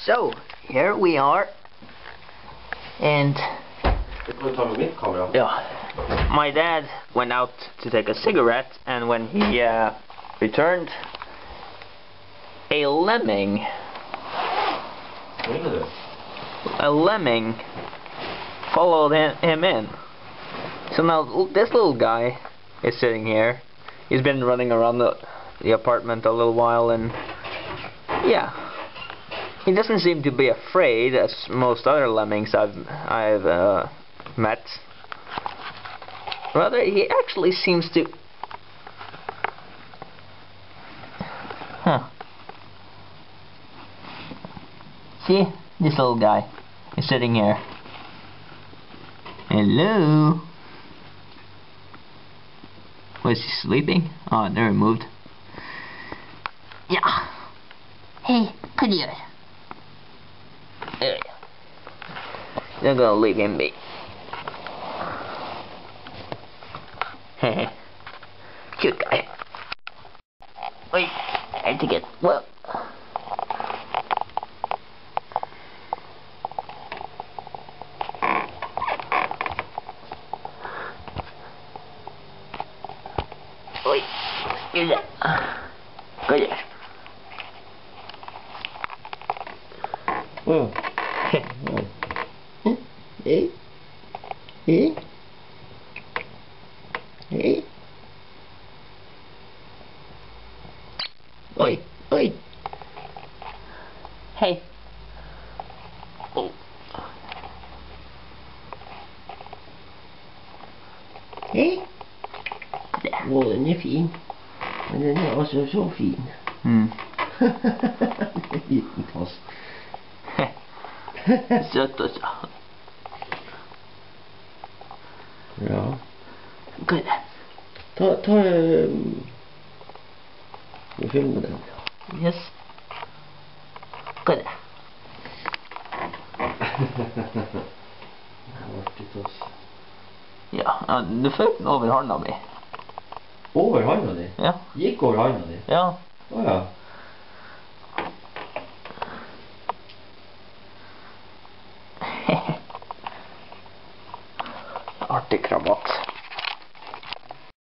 So, here we are, and yeah, my dad went out to take a cigarette, and when he returned, a lemming followed him in. So now this little guy is sitting here. He's been running around the apartment a little while, and yeah, he doesn't seem to be afraid as most other lemmings I've met. Rather, he actually seems to. See, this little guy is sitting here. Hello. Was he sleeping? Oh, never moved. Yeah. Hey, come here. There you go. They're gonna leave him be. Cute guy. Wait, I have to get well. Wait, here's that. Go there. Oh. Hey? Hey? Hey? Oi, oi. Hey. Oh. Hey? Åh, den är fin. Men den är också så fin. Liten toss. Söt och så. Ja. Good. Vi filmar den. Yes. Good. Vart det toss? Ja, du fick den över handen mi. Over handa di? Ja. Gick over handa di? Ja. Å ja. Artig krabat.